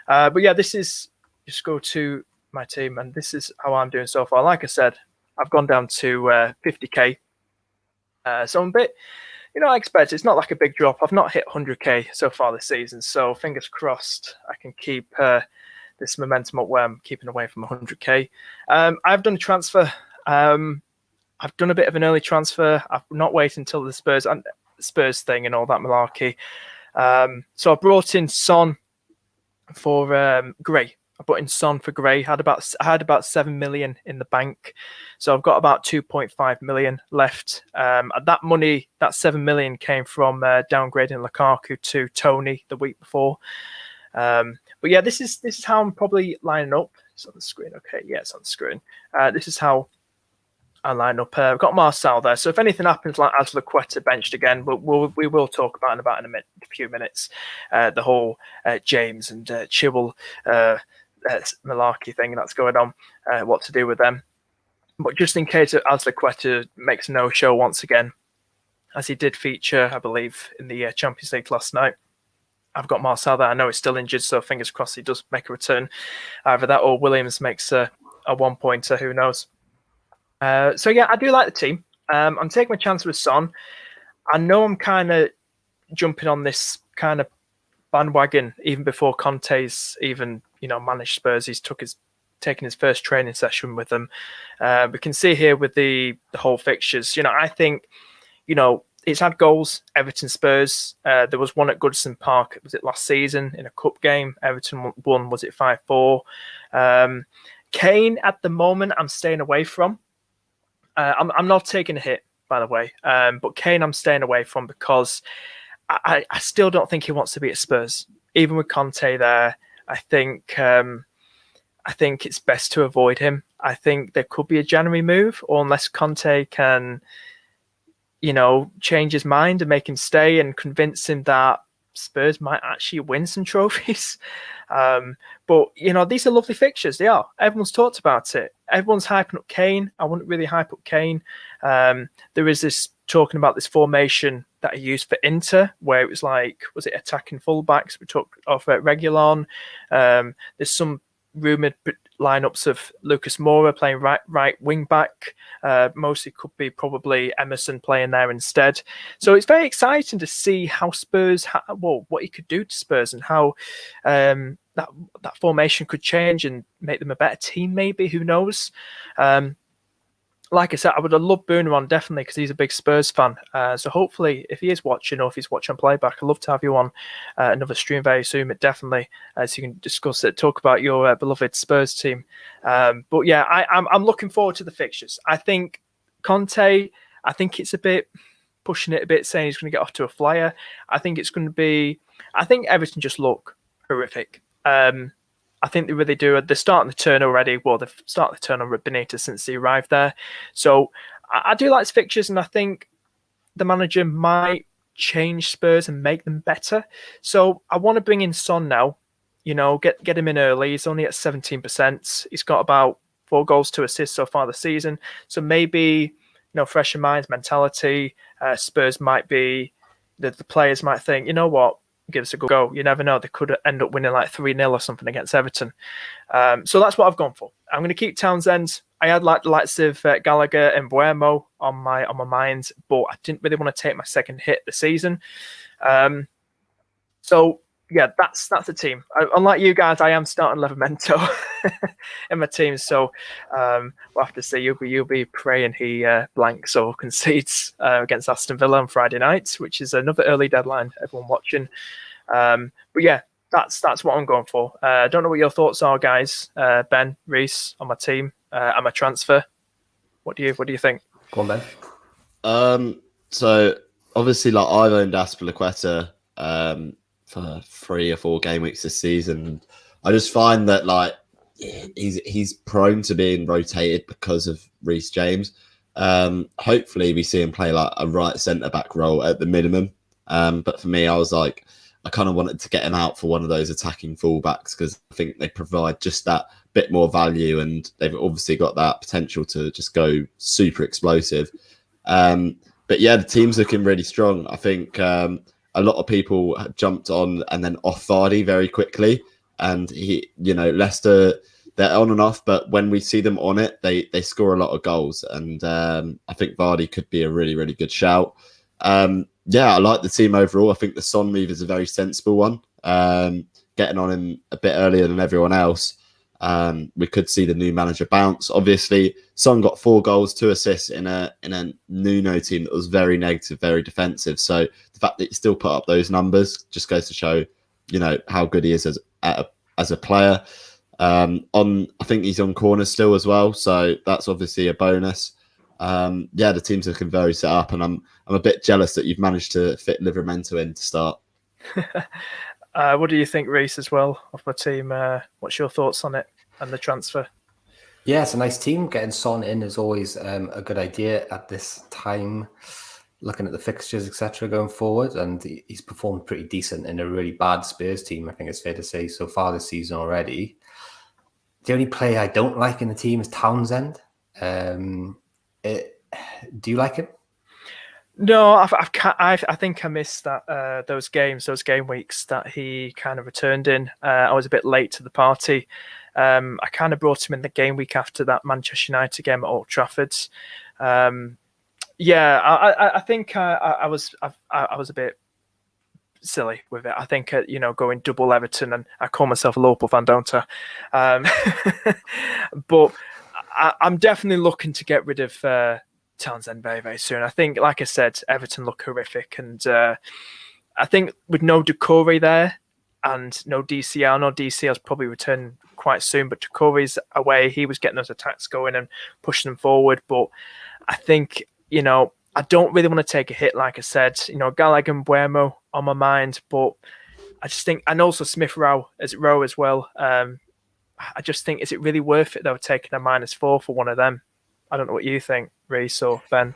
But yeah, this is just go to my team, and this is how I'm doing so far. Like I said, I've gone down to 50k. So I'm a bit, I expect it's not like a big drop. I've not hit 100k so far this season. So fingers crossed I can keep this momentum up where I'm keeping away from 100k. I've done a transfer. I've done a bit of an early transfer. I've not waited until the Spurs thing and all that malarkey. So I brought in Son for Gray. I brought in Son for Gray. I had about 7 million in the bank, so I've got about 2.5 million left. That money, that 7 million, came from downgrading Lukaku to Tony the week before. But yeah, this is how I'm probably lining up. It's on the screen. Okay, yeah, it's on the screen. This is how I line up. I've got Marcel there, so if anything happens, like Azpilicueta benched again, we will talk about in a few minutes the whole James and Chilwell malarkey thing that's going on, what to do with them. But just in case Azpilicueta makes no show once again, as he did feature, I believe, in the Champions League last night, I've got Marcel there. I know he's still injured, so fingers crossed he does make a return. Either that or Williams makes a 1-pointer, who knows. So yeah, I do like the team. I'm taking my chance with Son. I know I'm kind of jumping on this kind of bandwagon even before Conte's even managed Spurs. He's taken his first training session with them. We can see here with the whole fixtures. I think it's had goals. Everton, Spurs. There was one at Goodison Park. Was it last season in a cup game? Everton won. Was it 5-4? Kane at the moment I'm staying away from. I'm not taking a hit, by the way. But Kane I'm staying away from because I still don't think he wants to be at Spurs. Even with Conte there, I think it's best to avoid him. I think there could be a January move, or unless Conte can, change his mind and make him stay and convince him that Spurs might actually win some trophies. But these are lovely fixtures. They are. Everyone's talked about it. Everyone's hyping up Kane. I wouldn't really hype up Kane. There is this talking about this formation that he used for Inter, where it was attacking fullbacks? We took off Reguilon. There's some rumoured lineups of Lucas Moura playing right wing back. Mostly could be probably Emerson playing there instead. So it's very exciting to see how Spurs, what he could do to Spurs, and how that formation could change and make them a better team. Maybe, who knows? Like I said, I would have loved Booner on, definitely, because he's a big Spurs fan. So hopefully, if he is watching, or if he's watching playback, I'd love to have you on another stream very soon. But definitely, so you can discuss it, talk about your beloved Spurs team. But yeah, I'm looking forward to the fixtures. I think Conte, I think it's a bit pushing it a bit, saying he's going to get off to a flyer. I think it's going to be. I think Everton just look horrific. I think they really do. They're starting to turn already. Well, they've started to turn on Benitez since he arrived there. So I do like his fixtures, and I think the manager might change Spurs and make them better. So I want to bring in Son now. get him in early. He's only at 17%. He's got about 4 goals, 2 assists so far this season. So maybe, fresher minds, mentality, Spurs might be, the players might think, you know what, give us a good go. You never know. They could end up winning like 3-0 or something against Everton. So that's what I've gone for. I'm going to keep Townsend. I had like the likes of Gallagher and Buemo on my mind, but I didn't really want to take my second hit this season. So yeah, that's the team. Unlike you guys, I am starting Livramento in my team. So we'll have to see. You'll be praying he blanks or concedes against Aston Villa on Friday night, which is another early deadline. Everyone watching. But yeah, that's what I'm going for. I don't know what your thoughts are, guys. Ben, Rhys on my team. And my transfer. What do you think? Go on, Ben. So obviously, like, I've owned Aspilicueta for 3 or 4 game weeks this season. I just find that like he's prone to being rotated because of Rhys James. Hopefully, we see him play like a right centre back role at the minimum. But for me, I was like, I kind of wanted to get him out for one of those attacking fullbacks because I think they provide just that bit more value, and they've obviously got that potential to just go super explosive. But yeah, the team's looking really strong. I think a lot of people have jumped on and then off Vardy very quickly, and Leicester, they're on and off, but when we see them on it, they score a lot of goals, and I think Vardy could be a really, really good shout. Yeah, I like the team overall. I think the Son move is a very sensible one. Getting on him a bit earlier than everyone else. We could see the new manager bounce. Obviously, Son got 4 goals, 2 assists in a Nuno team that was very negative, very defensive. So the fact that he still put up those numbers just goes to show, how good he is as a player. I think he's on corners still as well, so that's obviously a bonus. Yeah, the team's looking very set up, and I'm a bit jealous that you've managed to fit Livramento in to start. What do you think, Rhys, as well, of my team? What's your thoughts on it and the transfer? Yeah, it's a nice team. Getting Son in is always a good idea at this time, looking at the fixtures, etc., going forward. And he's performed pretty decent in a really bad Spurs team, I think it's fair to say, so far this season already. The only player I don't like in the team is Townsend. Do you like him? No, I think I missed that those game weeks that he kind of returned in. I was a bit late to the party. I kind of brought him in the game week after that Manchester United game at Old Trafford. Yeah, I think I was a bit silly with it. I think going double Everton, and I call myself a Liverpool fan, don't I? But I'm definitely looking to get rid of Townsend very, very soon. I think, like I said, Everton look horrific, and I think with no Doucouré there and no DCL's probably returning quite soon, but Doucouré's away. He was getting those attacks going and pushing them forward, but I think, I don't really want to take a hit, like I said. Gallagher and Buemo on my mind, but I just think, and also Smith Rowe as well. I just think, is it really worth it though, taking a -4 for one of them? I don't know what you think, Rhys or Ben.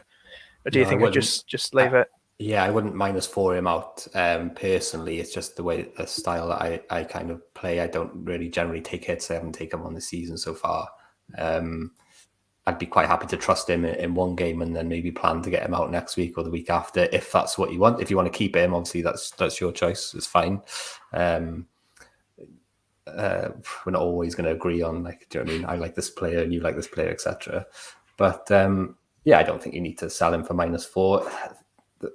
Or do you think I just leave it? Yeah, I wouldn't -4 him out. Personally, it's just the style that I kind of play. I don't really generally take hits. I haven't taken them on the season so far. I'd be quite happy to trust him in one game and then maybe plan to get him out next week or the week after, if that's what you want. If you want to keep him, obviously that's your choice. It's fine. We're not always going to agree on, like, do you know what I mean? I like this player and you like this player, etc. But yeah, I don't think you need to sell him for -4. The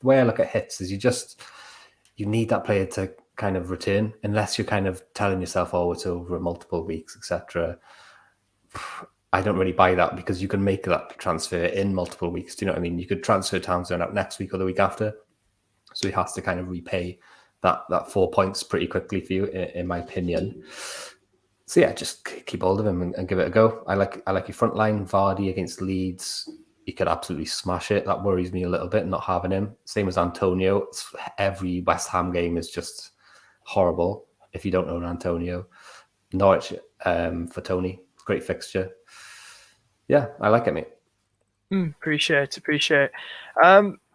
way I look at hits is you need that player to kind of return, unless you're kind of telling yourself, oh, it's over multiple weeks, etc. I don't really buy that, because you can make that transfer in multiple weeks. Do you know what I mean? You could transfer Townsend out next week or the week after, so he has to kind of repay that 4 points pretty quickly for you, in my opinion. So yeah, just keep hold of him and give it a go. I like your front line. Vardy against Leeds, he could absolutely smash it. That worries me a little bit, not having him. Same as Antonio. Every West Ham game is just horrible if you don't own Antonio. Norwich for Tony, great fixture. Yeah, I like it, mate. Appreciate it.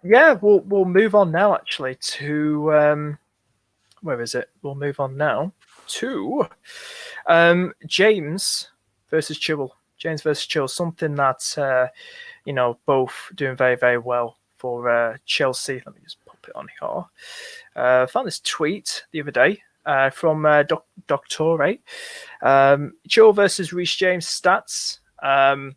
Yeah, we'll move on now actually to where is it? We'll move on now to James versus Chilwell. James versus Chilwell, something that both doing very, very well for Chelsea. Let me just pop it on here. I found this tweet the other day from Doctore. Chilwell versus Rhys James stats. I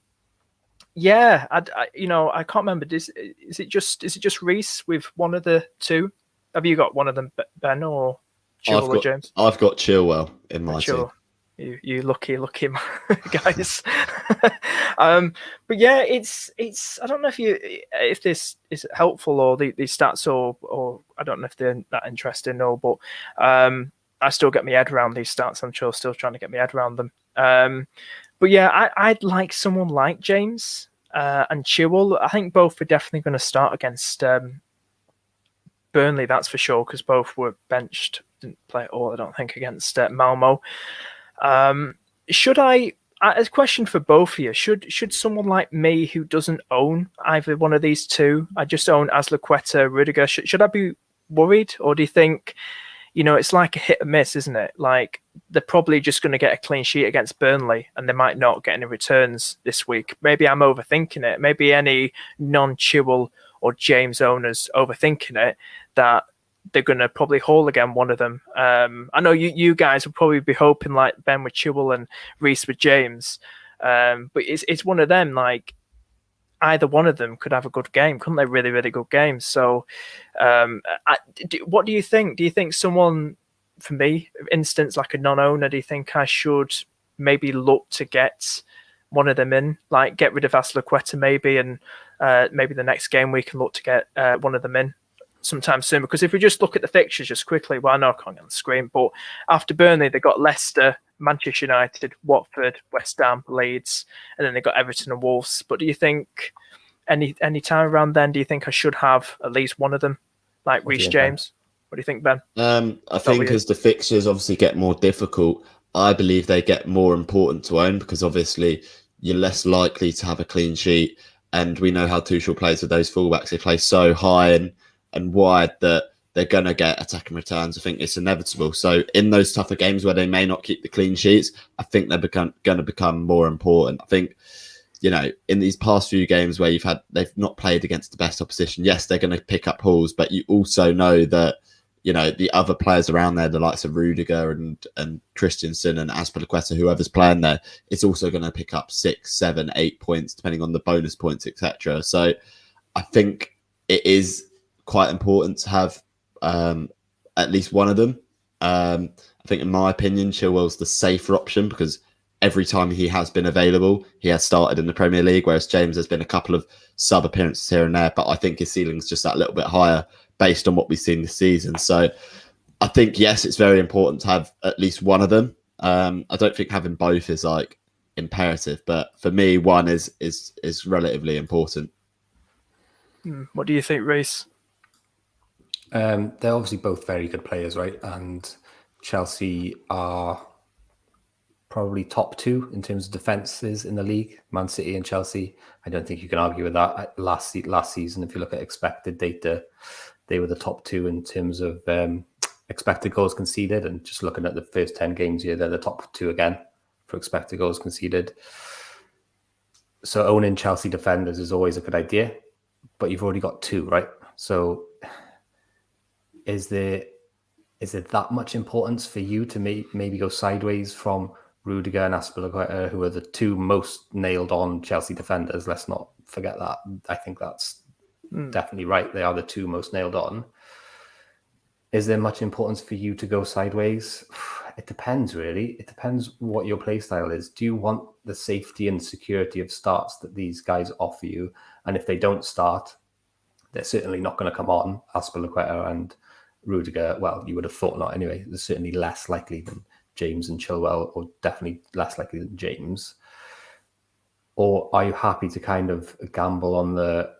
can't remember. Is it just Rhys with one of the two? Have you got one of them, Ben, or Chilwell or James? I've got Chilwell in my team. You lucky guys. But yeah, it's I don't know if this is helpful or these stats or I don't know if they're that interesting or but I still get my head around these stats. I'm still trying to get my head around them. But yeah, I'd like someone like James and Chilwell. I think both are definitely going to start against Burnley, that's for sure, because both were benched, didn't play at all, I don't think, against Malmo. Should I? A question for both of you: Should someone like me who doesn't own either one of these two, I just own Azpilicueta, Rudiger, should I be worried, or do you think, it's like a hit or miss, isn't it? Like they're probably just going to get a clean sheet against Burnley, and they might not get any returns this week. Maybe I'm overthinking it. Maybe any non-Chilwell or James owners overthinking it, that they're going to probably haul again one of them. I know you guys will probably be hoping like Ben with Chilwell and Rhys with James, but it's one of them. Like either one of them could have a good game, couldn't they? Really, really good game. So, what do you think? Do you think someone, for me, for instance, like a non-owner, do you think I should maybe look to get one of them in, like get rid of Azpilicueta maybe, and maybe the next game we can look to get one of them in sometime soon? Because if we just look at the fixtures just quickly, well, I know I can't get on the screen, but after Burnley, they got Leicester, Manchester United, Watford, West Ham, Leeds, and then they got Everton and Wolves. But do you think any time around then, do you think I should have at least one of them, like Rhys James? What do you think, Ben? I think as the fixtures obviously get more difficult, I believe they get more important to own, because obviously you're less likely to have a clean sheet. And we know how Tuchel plays with those fullbacks. They play so high and wide that they're going to get attacking returns. I think it's inevitable. So in those tougher games where they may not keep the clean sheets, I think they're going to become more important. I think, in these past few games where they've not played against the best opposition, yes, they're going to pick up hauls, but you also know that, the other players around there, the likes of Rudiger and Christensen and Azpilicueta, whoever's playing there, it's also going to pick up 6, 7, 8 points, depending on the bonus points, etc. So I think it is quite important to have at least one of them. I think, in my opinion, Chilwell's the safer option, because every time he has been available, he has started in the Premier League, whereas James has been a couple of sub appearances here and there, but I think his ceiling's just that little bit higher based on what we've seen this season. So I think, yes, it's very important to have at least one of them. I don't think having both is like imperative, but for me, one is relatively important. What do you think, Rhys? They're obviously both very good players, right? And Chelsea are probably top two in terms of defences in the league. Man City and Chelsea, I don't think you can argue with that. Last season, if you look at expected data, they were the top two in terms of expected goals conceded. And just looking at the first 10 games here, they're the top two again for expected goals conceded. So owning Chelsea defenders is always a good idea, but you've already got two, right? So is there that much importance for you to maybe go sideways from Rudiger and Azpilicueta, who are the two most nailed on Chelsea defenders? Let's not forget that. I think that's definitely right. They are the two most nailed on. Is there much importance for you to go sideways? It depends, really. It depends what your play style is. Do you want the safety and security of starts that these guys offer you? And if they don't start, they're certainly not going to come on. Azpilicueta and Rudiger, well, you would have thought not anyway. They're certainly less likely than James and Chilwell, or definitely less likely than James. Or are you happy to kind of gamble on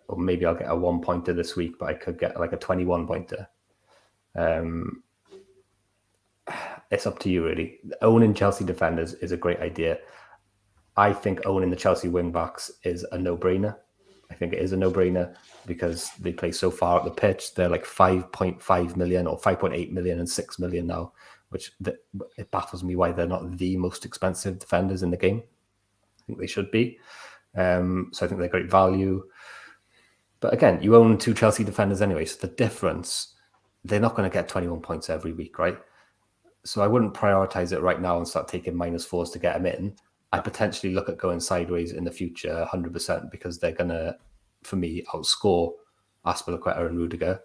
or maybe I'll get a 1-pointer this week, but I could get like a 21-pointer. It's up to you, really. Owning Chelsea defenders is a great idea. I think owning the Chelsea wing-backs is a no-brainer. I think it is a no-brainer because they play so far up the pitch. They're like 5.5 million or 5.8 million and 6 million now, it baffles me why they're not the most expensive defenders in the game. I think they should be. So I think they're great value. But again, you own 2 Chelsea defenders anyway, so the difference, they're not going to get 21 points every week, right? So I wouldn't prioritize it right now and start taking -4s to get them in. I potentially look at going sideways in the future 100% because they're going to, for me, outscore Aspilicueta and Rudiger.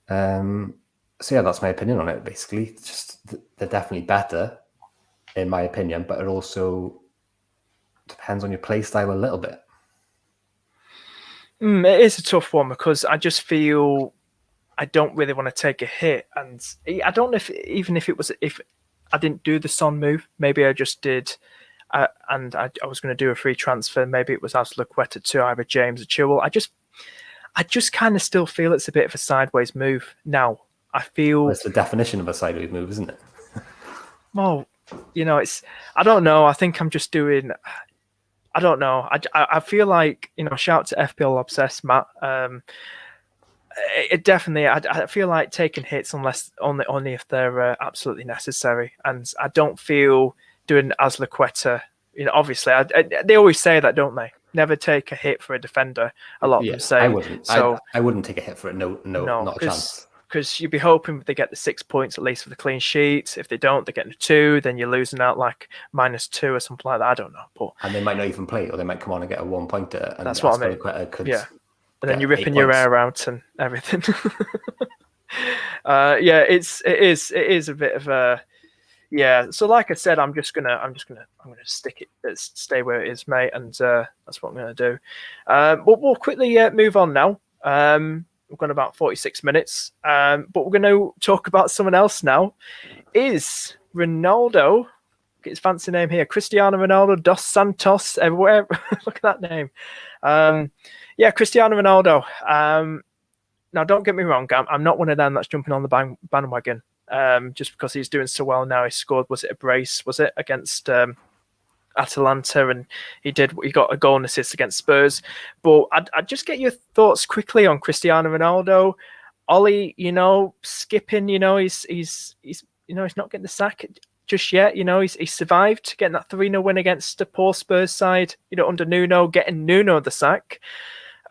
So yeah, that's my opinion on it, basically. Just they're definitely better, in my opinion, but it also depends on your play style a little bit. It is a tough one because I just feel I don't really want to take a hit, and I don't know if I didn't do the Son move, maybe I just did, and I was going to do a free transfer. Maybe it was Aspilicueta to either James or Chilwell. I just kind of still feel it's a bit of a sideways move now. I feel it's the definition of a sideways move, isn't it? Well, I don't know. I think I'm just doing. I don't know. I feel like, shout out to FPL Obsessed, Matt. It definitely. I feel like taking hits unless only if they're absolutely necessary, and I don't feel doing Aspilicueta. Obviously, they always say that, don't they? Never take a hit for a defender. A lot of them say. I wouldn't. So I wouldn't take a hit for it. No, not a chance. Because you'd be hoping they get the 6 points at least for the clean sheet. If they don't, they're getting a 2. Then you're losing out like -2 or something like that. I don't know. And they might not even play, or they might come on and get a 1-pointer. And that's what I mean. And then you're ripping your hair out and everything. It is a bit of a So like I said, I'm gonna stay where it is, mate, and that's what I'm gonna do. We'll quickly move on now. We've got about 46 minutes, but we're going to talk about someone else now. Is Ronaldo, get his fancy name here, Cristiano Ronaldo dos Santos, everywhere. Look at that name. Cristiano Ronaldo. Now, don't get me wrong, I'm not one of them that's jumping on the bandwagon just because he's doing so well now. He scored, was it a brace? Was it against Atalanta, and he got a goal and assist against Spurs. But I'd just get your thoughts quickly on Cristiano Ronaldo. Ollie, skipping, he's not getting the sack just yet. He's survived getting that 3-0 win against the poor Spurs side, under Nuno, getting Nuno the sack.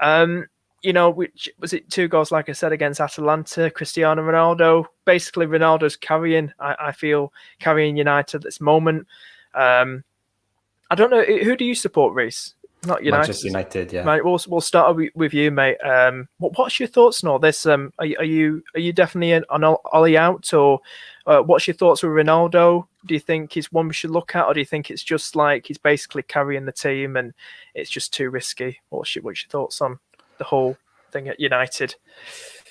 Which was it 2 goals, like I said, against Atalanta. Cristiano Ronaldo, basically Ronaldo's carrying United at this moment. I don't know, who do you support, Rhys? Not United. Manchester United, yeah. Right, we'll start with you, mate. What's your thoughts on all this? Are you definitely on Ollie out, or what's your thoughts with Ronaldo? Do you think he's one we should look at, or do you think it's just like he's basically carrying the team and it's just too risky? What's your thoughts on the whole thing at United?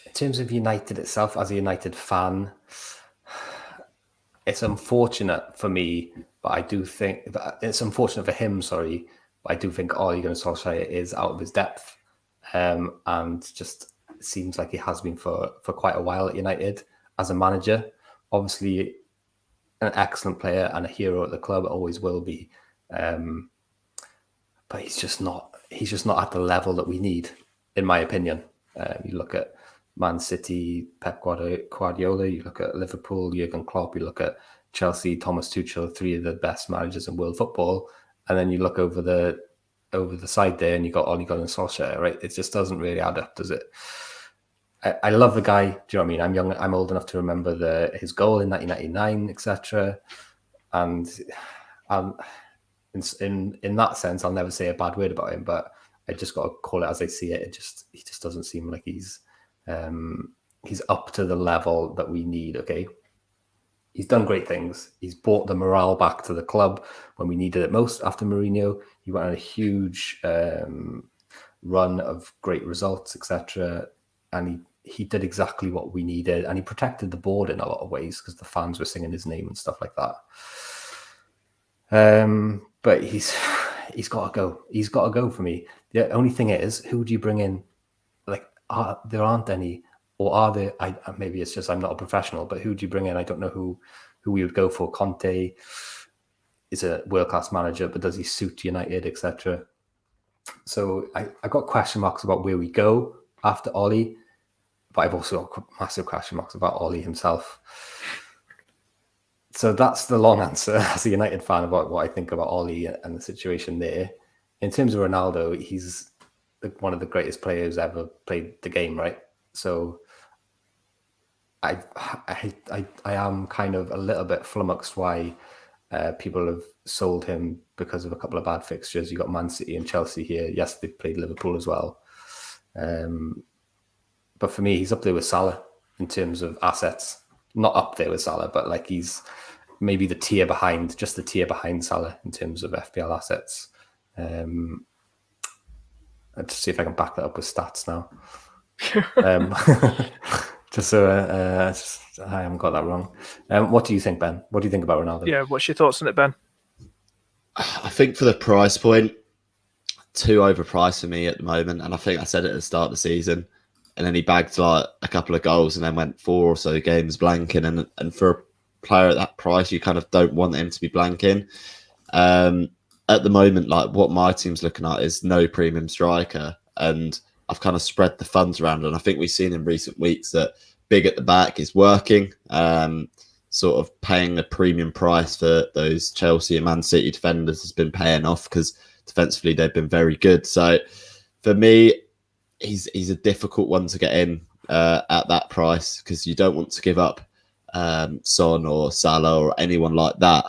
In terms of United itself, as a United fan, it's unfortunate for me. But I do think that it's unfortunate for him, but I do think Ole Gunnar Solskjaer is out of his depth. And just seems like he has been for quite a while at United as a manager. Obviously, an excellent player and a hero at the club, always will be. But he's just not at the level that we need, in my opinion. You look at Man City, Pep Guardiola, you look at Liverpool, Jurgen Klopp, you look at Chelsea, Thomas Tuchel, 3 of the best managers in world football, and then you look over the side there and you got Ole Gunnar Solskjaer, right? It just doesn't really add up, does it? I love the guy. Do you know what I mean? I'm young. I'm old enough to remember his goal in 1999, etc. And in that sense, I'll never say a bad word about him. But I just got to call it as I see it. He just doesn't seem like he's up to the level that we need. Okay. He's done great things. He's brought the morale back to the club when we needed it most after Mourinho. He went on a huge run of great results, etc. And he did exactly what we needed. And he protected the board in a lot of ways because the fans were singing his name and stuff like that. But he's got to go. He's got to go for me. The only thing is, who do you bring in? Like, there aren't any. Or are there? Maybe it's just I'm not a professional, but who do you bring in? I don't know who we would go for. Conte is a world-class manager, but does he suit United, etc.? So I got question marks about where we go after Ollie, but I've also got massive question marks about Ollie himself. So that's the long answer as a United fan about what I think about Ollie and the situation there. In terms of Ronaldo, he's one of the greatest players ever played the game, right? So I am kind of a little bit flummoxed why people have sold him because of a couple of bad fixtures. You got Man City and Chelsea here. Yes, they've played Liverpool as well. But for me, he's up there with Salah in terms of assets. Not up there with Salah, but like he's maybe the tier behind Salah in terms of FPL assets. Let's see if I can back that up with stats now. Just so I haven't got that wrong. What do you think, Ben? What do you think about Ronaldo? Yeah, what's your thoughts on it, Ben? I think for the price point, too overpriced for me at the moment. And I think I said it at the start of the season. And then he bagged like a couple of goals and then went 4 or so games blanking. And for a player at that price, you kind of don't want him to be blanking. At the moment, like what my team's looking at is no premium striker. And I've kind of spread the funds around. And I think we've seen in recent weeks that big at the back is working. Sort of paying a premium price for those Chelsea and Man City defenders has been paying off because defensively they've been very good. So for me, he's a difficult one to get in at that price because you don't want to give up Son or Salah or anyone like that.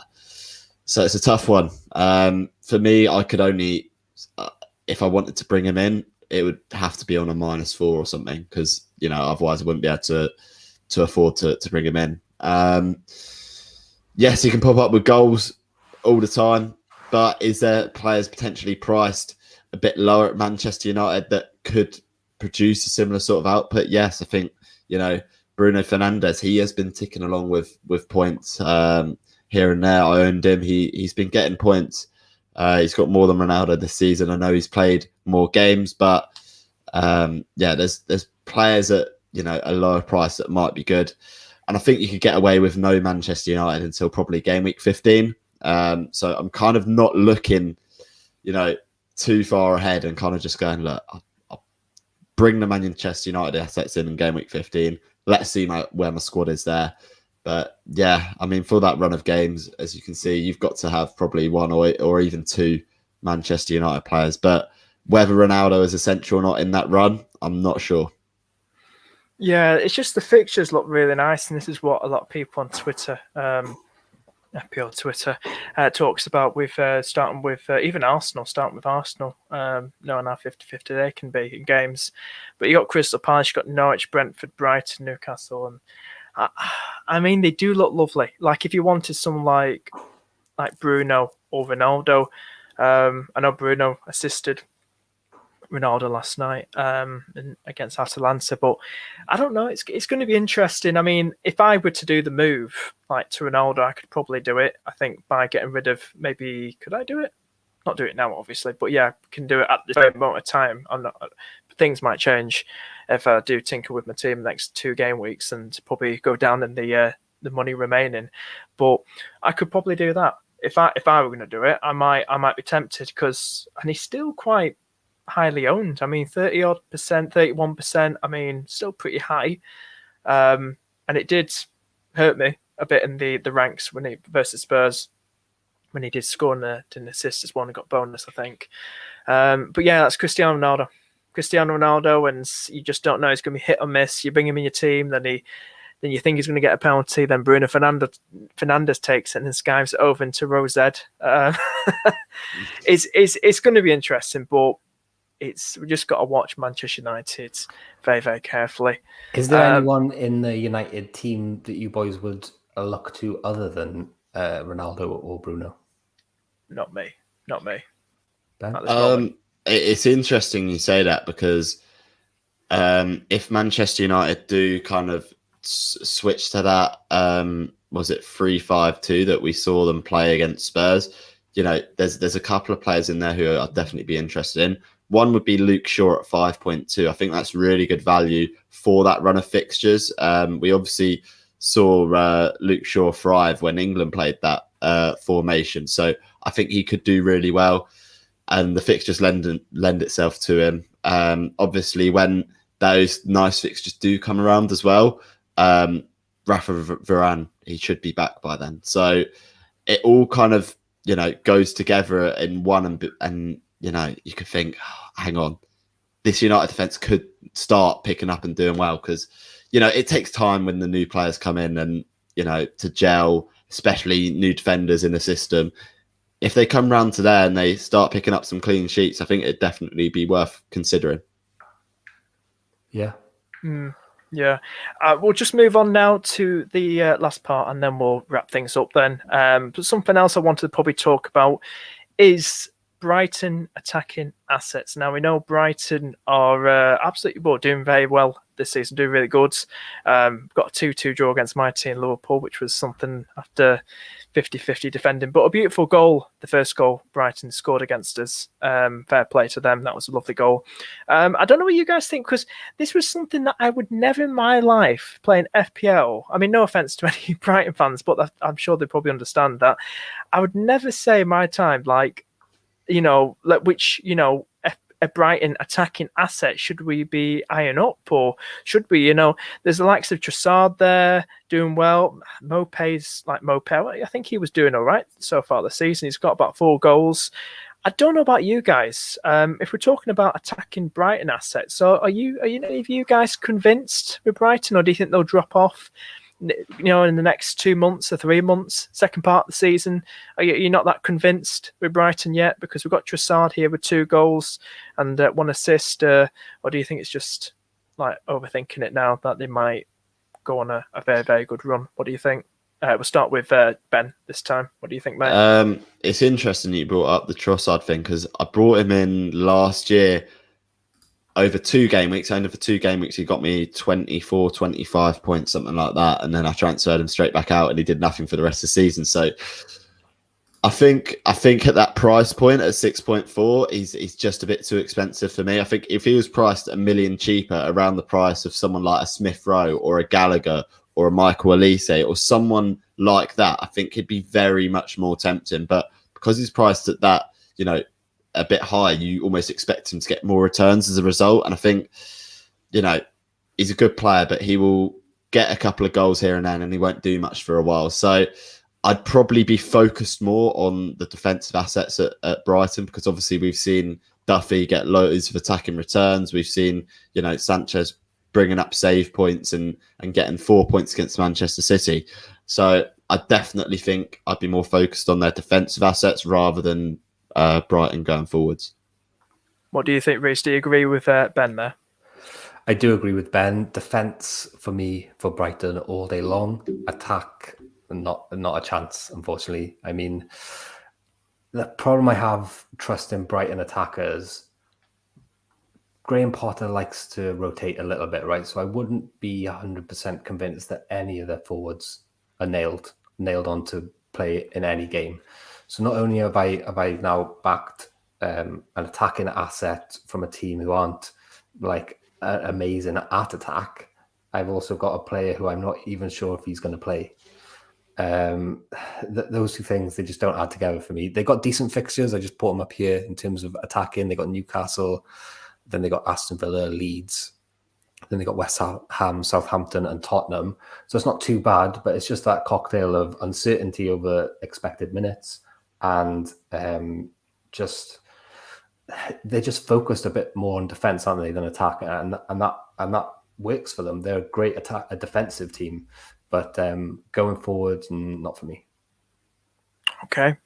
So it's a tough one. For me, I could only, if I wanted to bring him in, it would have to be on a -4 or something because, you know, otherwise I wouldn't be able to afford to bring him in. Yes, he can pop up with goals all the time, but is there players potentially priced a bit lower at Manchester United that could produce a similar sort of output? Yes, I think, you know, Bruno Fernandes, he has been ticking along with points here and there. I owned him. He's been getting points. He's got more than Ronaldo this season. I know he's played more games, but there's players at, you know, a lower price that might be good. And I think you could get away with no Manchester United until probably game week 15. So I'm kind of not looking, you know, too far ahead and kind of just going, look, I'll bring the Manchester United assets in game week 15. Let's see where my squad is there. But yeah, I mean, for that run of games, as you can see, you've got to have probably one or even two Manchester United players. But whether Ronaldo is essential or not in that run, I'm not sure. Yeah, it's just the fixtures look really nice, and this is what a lot of people on Twitter, FPL Twitter, talks about. With starting with even Arsenal, knowing how 50-50 they can be in games. But you got Crystal Palace, you got Norwich, Brentford, Brighton, Newcastle, and I mean they do look lovely. Like if you wanted someone like Bruno or Ronaldo, I know Bruno assisted Ronaldo last night against Atalanta, but I don't know. It's going to be interesting. I mean, if I were to do the move like to Ronaldo, I could probably do it. I think by getting rid of could I do it? Not do it now, obviously, but yeah, can do it at the same moment of time. Things might change if I do tinker with my team the next 2 game weeks and probably go down in the money remaining. But I could probably do that if I were going to do it. I might be tempted and he's still quite highly owned. I mean, 30-odd%, 31%. I mean, still pretty high. And it did hurt me a bit in the ranks when he versus Spurs when he did score and didn't assist as one and got bonus, I think. But yeah, that's Cristiano Ronaldo, and you just don't know. It's going to be hit or miss. You bring him in your team, then you think he's going to get a penalty. Then Bruno Fernandes takes it and skives it over into Rose. It's going to be interesting, but we just got to watch Manchester United very, very carefully. Is there anyone in the United team that you boys would look to other than Ronaldo or Bruno? Not me. Ben? It's interesting you say that because if Manchester United do kind of switch to that, was it 3-5-2 that we saw them play against Spurs? You know, there's a couple of players in there who I'd definitely be interested in. One would be Luke Shaw at 5.2. I think that's really good value for that run of fixtures. We obviously saw Luke Shaw thrive when England played that formation. So I think he could do really well. And the fixtures lend itself to him. Obviously, when those nice fixtures do come around as well, Rafa Varane, he should be back by then. So it all kind of, goes together in one, and you could think, oh, hang on, this United defence could start picking up and doing well, because, it takes time when the new players come in and, to gel, especially new defenders in the system. If they come round to there and they start picking up some clean sheets, I think it'd definitely be worth considering. Yeah. Yeah. We'll just move on now to the last part, and then we'll wrap things up then. But something else I wanted to probably talk about is Brighton attacking assets. Now, we know Brighton are absolutely doing very well this season, doing really good. Got a 2-2 draw against my team, Liverpool, which was something after 50-50 defending. But a beautiful goal, the first goal Brighton scored against us. Fair play to them. That was a lovely goal. I don't know what you guys think, because this was something that I would never in my life playing FPL. I mean, no offense to any Brighton fans, but I'm sure they probably understand that. I would never say in my time, which a Brighton attacking asset should we be eyeing up, or should we, there's the likes of Trossard there doing well. Mopé's like Mopé, I think he was doing all right so far this season. He's got about 4 goals. I don't know about you guys. If we're talking about attacking Brighton assets, so are any of you guys convinced with Brighton, or do you think they'll drop off? In the next 2 months or 3 months, second part of the season, you're not that convinced with Brighton yet, because we've got Trossard here with 2 goals and 1 assist, or do you think it's just like overthinking it now that they might go on a very, very good run? What do you think? We'll start with Ben this time. What do you think, mate? It's interesting you brought up the Trossard thing, because I brought him in last year over 2 game weeks. Only for 2 game weeks, he got me 24, 25 points, something like that. And then I transferred him straight back out, and he did nothing for the rest of the season. So I think at that price point at 6.4, he's just a bit too expensive for me. I think if he was priced $1 million cheaper, around the price of someone like a Smith Rowe or a Gallagher or a Michael Elise or someone like that, I think he'd be very much more tempting. But because he's priced at that, a bit high, you almost expect him to get more returns as a result. And I think, he's a good player, but he will get a couple of goals here and then, and he won't do much for a while. So I'd probably be focused more on the defensive assets at Brighton, because obviously we've seen Duffy get loads of attacking returns. We've seen, Sanchez bringing up save points and getting 4 points against Manchester City. So I definitely think I'd be more focused on their defensive assets rather than Brighton going forwards. What do you think, Rhys? Do you agree with Ben there? I do agree with Ben. Defense for me, for Brighton all day long. Attack, not a chance, unfortunately. I mean, the problem I have trusting Brighton attackers, Graham Potter likes to rotate a little bit, right? So I wouldn't be 100% convinced that any of their forwards are nailed on to play in any game. So not only have I now backed an attacking asset from a team who aren't like amazing at attack, I've also got a player who I'm not even sure if he's going to play. Those 2 things, they just don't add together for me. They got decent fixtures. I just put them up here in terms of attacking. They got Newcastle, then they got Aston Villa, Leeds, then they got West Ham, Southampton, and Tottenham. So it's not too bad, but it's just that cocktail of uncertainty over expected minutes. And they're just focused a bit more on defense, aren't they, than attack, and that works for them. They're a great a defensive team, but going forward, not for me. Okay.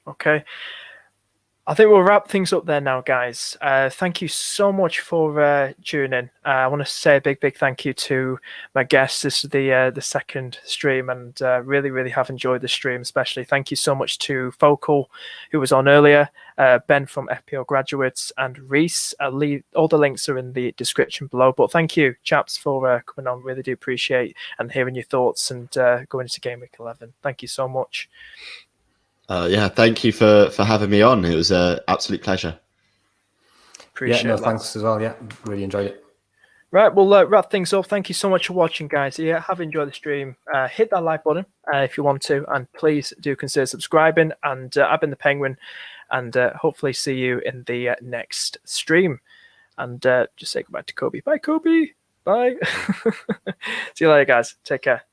I think we'll wrap things up there now, guys. Thank you so much for tuning in. I want to say a big thank you to my guests. This is the second stream, and really, really have enjoyed the stream, especially. Thank you so much to Focal, who was on earlier, Ben from FPL Graduates, and Rhys. All the links are in the description below. But thank you, chaps, for coming on. Really do appreciate and hearing your thoughts and going into Game Week 11. Thank you so much. Thank you for having me on. It was an absolute pleasure. Appreciate it. Thanks as well. Yeah, really enjoyed it. Right, we'll wrap things up. Thank you so much for watching, guys. Yeah, have enjoyed the stream. Hit that like button if you want to, and please do consider subscribing. And I've been the Penguin, and hopefully see you in the next stream. And just say goodbye to Kobe. Bye, Kobe. Bye. See you later, guys. Take care.